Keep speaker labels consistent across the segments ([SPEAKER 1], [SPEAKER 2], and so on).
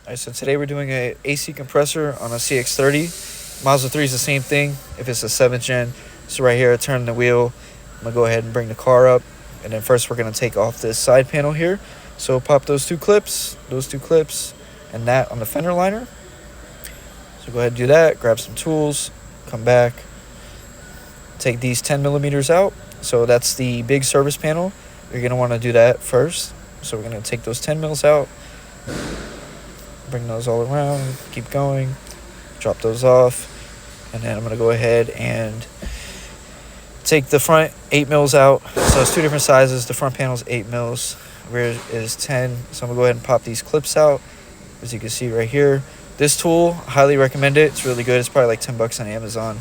[SPEAKER 1] Alright, so today we're doing a AC compressor on a cx30. Mazda 3 is the same thing if it's a 7th gen. So right here, I turn the wheel. I'm going to go ahead and bring the car up. And then first we're going to take off this side panel here. So pop those two clips, and that on the fender liner. So go ahead and do that. Grab some tools, come back. Take these 10 millimeters out. So that's the big service panel. You're going to want to do that first. So we're going to take those 10 mils out. Bring those all around, keep going, drop those off, and then I'm going to go ahead and take the front 8 mils out. So it's two different sizes. The front panel is 8 mils, rear is 10. So I'm going to go ahead and pop these clips out. As you can see right here, this tool, highly recommend it. It's really good. It's probably like $10 on Amazon.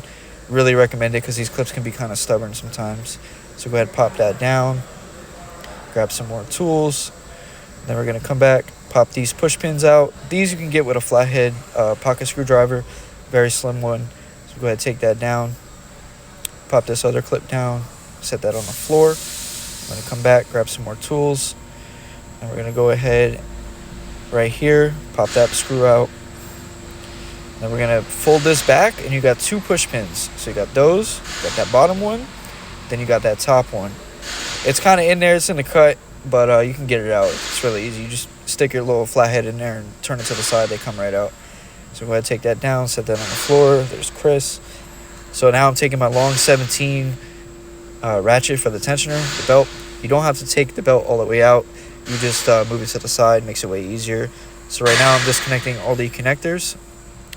[SPEAKER 1] Really recommend it because these clips can be kind of stubborn sometimes. So go ahead and pop that down, grab some more tools. Then we're going to come back, pop these push pins out. These you can get with a flathead pocket screwdriver, very slim one. So go ahead and take that down. Pop this other clip down, set that on the floor. I'm going to come back, grab some more tools. And we're going to go ahead right here, pop that screw out. Then we're going to fold this back, and you got two push pins. So you got those, you got that bottom one, then you got that top one. It's kind of in there, it's in the cut. But you can get it out. It's really easy. You just stick your little flathead in there and turn it to the side. They come right out. So go ahead and take that down. Set that on the floor. There's Chris. So now I'm taking my long 17 ratchet for the tensioner, the belt. You don't have to take the belt all the way out. You just move it to the side. Makes it way easier. So right now I'm disconnecting all the connectors.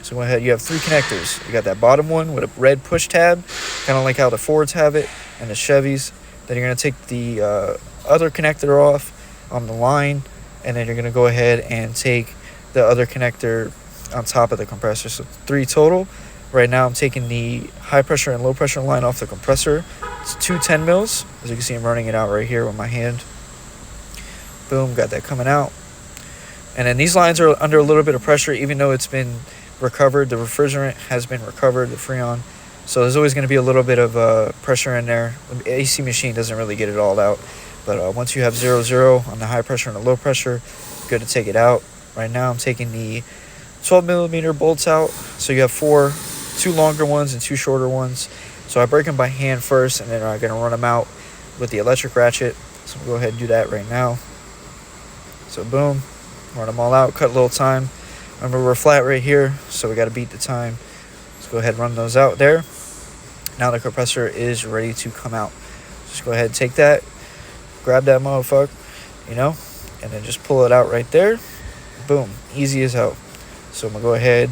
[SPEAKER 1] So go ahead. You have 3 connectors. You got that bottom one with a red push tab, kind of like how the Fords have it and the Chevys. Then you're going to take the other connector off on the line, and then you're going to go ahead and take the other connector on top of the compressor. So 3 total. Right now I'm taking the high pressure and low pressure line off the compressor. It's 2 10 mils. As you can see, I'm running it out right here with my hand. Boom, got that coming out. And then these lines are under a little bit of pressure, even though it's been recovered. The refrigerant has been recovered, the Freon. So there's always going to be a little bit of pressure in there. The AC machine doesn't really get it all out. But once you have 0, on the high pressure and the low pressure, good to take it out. Right now I'm taking the 12 millimeter bolts out. So you have 2 longer ones and 2 shorter ones. So I break them by hand first, and then I'm going to run them out with the electric ratchet. So we'll go ahead and do that right now. So boom, run them all out, cut a little time. Remember, we're flat right here, so we got to beat the time. Let's go ahead and run those out there. Now the compressor is ready to come out. Just go ahead and take that, grab that motherfucker, and then just pull it out right there. Boom, easy as hell. So I'm going to go ahead,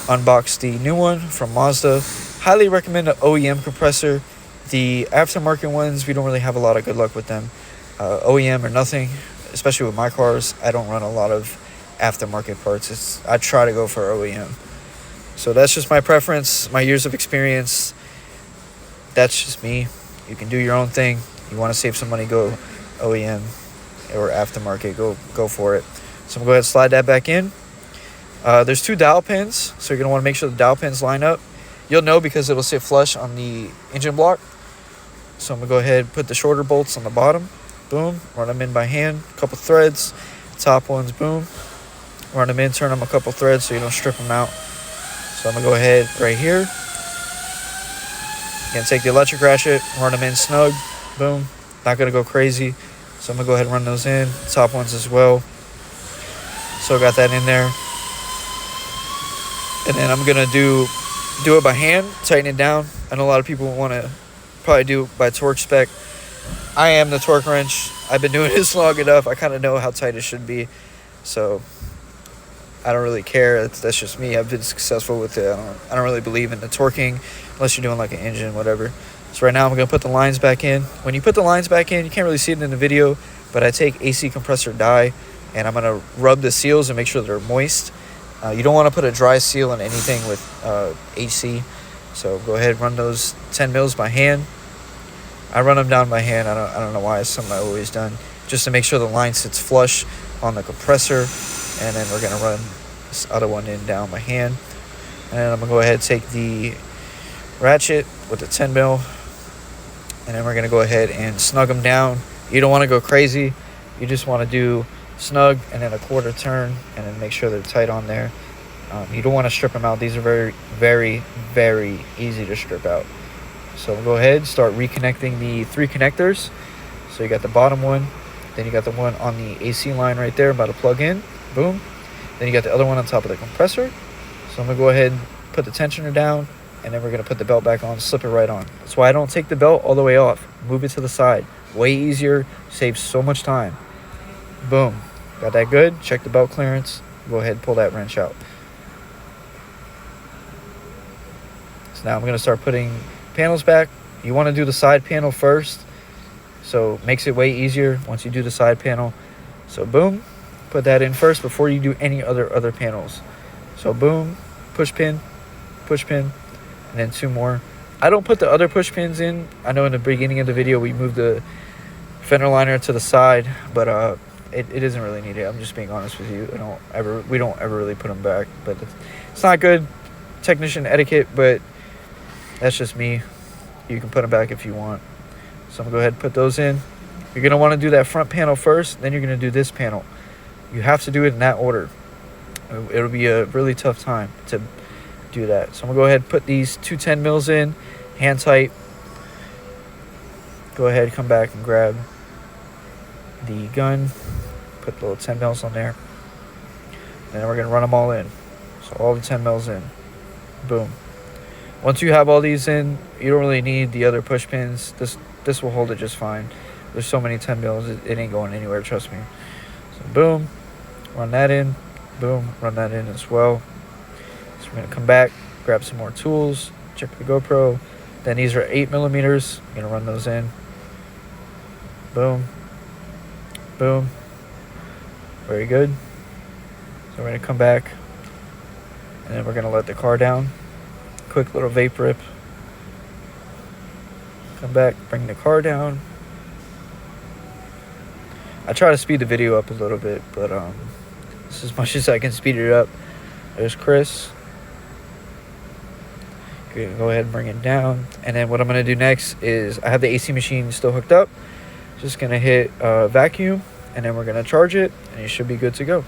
[SPEAKER 1] unbox the new one from Mazda. Highly recommend the OEM compressor. The aftermarket ones, we don't really have a lot of good luck with them. OEM or nothing, especially with my cars. I don't run a lot of aftermarket parts. I try to go for OEM. So that's just my preference, my years of experience. That's just me. You can do your own thing. You want to save some money, go OEM or aftermarket, go for it. So I'm going to go ahead and slide that back in. There's 2 dowel pins, so you're going to want to make sure the dowel pins line up. You'll know because it'll sit flush on the engine block. So I'm going to go ahead and put the shorter bolts on the bottom. Boom. Run them in by hand. A couple threads. Top ones, boom. Run them in, turn them a couple threads so you don't strip them out. So I'm going to go ahead right here. Again, take the electric ratchet, run them in snug. Boom. Not going to go crazy. So I'm going to go ahead and run those in. Top ones as well. So I got that in there. And then I'm going to do it by hand, tighten it down. I know a lot of people want to probably do it by torque spec. I am the torque wrench. I've been doing this long enough. I kind of know how tight it should be. So I don't really care. That's just me. I've been successful with it. I don't really believe in the torquing unless you're doing like an engine, whatever. So right now I'm going to put the lines back in. When you put the lines back in, you can't really see it in the video, but I take AC compressor dye and I'm going to rub the seals and make sure they're moist. You don't want to put a dry seal on anything with AC. So go ahead and run those 10 mils by hand. I run them down by hand. I don't know why. It's something I've always done. Just to make sure the line sits flush on the compressor. And then we're going to run this other one in down by hand. And then I'm going to go ahead and take the ratchet with the 10 mil. And then we're going to go ahead and snug them down. You don't want to go crazy. You just want to do snug, and then a quarter turn, and then make sure they're tight on there. You don't want to strip them out. These are very, very, very easy to strip out. So we'll go ahead, start reconnecting the 3 connectors. So you got the bottom one, then you got the one on the AC line right there about to plug in, boom. Then you got the other one on top of the compressor. So I'm gonna go ahead and put the tensioner down, and then we're gonna put the belt back on, slip it right on. That's why I don't take the belt all the way off. Move it to the side. Way easier, saves so much time. Boom, got that good. Check the belt clearance. Go ahead and pull that wrench out. So now I'm gonna start putting panels back. You wanna do the side panel first, so it makes it way easier once you do the side panel. So boom, put that in first before you do any other panels. So boom, push pin, and then 2 more. I don't put the other push pins in. I know in the beginning of the video we moved the fender liner to the side, but it isn't really needed. I'm just being honest with you. We don't ever really put them back, but it's not good technician etiquette, but that's just me. You can put them back if you want. So I'm gonna go ahead and put those in. You're gonna want to do that front panel first, then you're gonna do this panel. You have to do it in that order. It'll be a really tough time to do that. So I'm gonna go ahead and put these 2 10 mils in, hand tight. Go ahead, come back and grab the gun, put the little 10 mils on there, and then we're gonna run them all in. So all the 10 mils in, boom. Once you have all these in, you don't really need the other push pins. This will hold it just fine. There's so many 10 mils, it ain't going anywhere, trust me. So boom, run that in, boom, run that in as well. So we're gonna come back, grab some more tools, check the GoPro. Then these are 8mm. I'm gonna run those in. Boom, boom, very good. So we're gonna come back, and then we're gonna let the car down. Quick little vape rip. Come back, bring the car down. I try to speed the video up a little bit, but this is as much as I can speed it up. There's Chris. You're gonna go ahead and bring it down, and then what I'm gonna do next is I have the AC machine still hooked up. Just gonna hit vacuum, and then we're gonna charge it, and it should be good to go.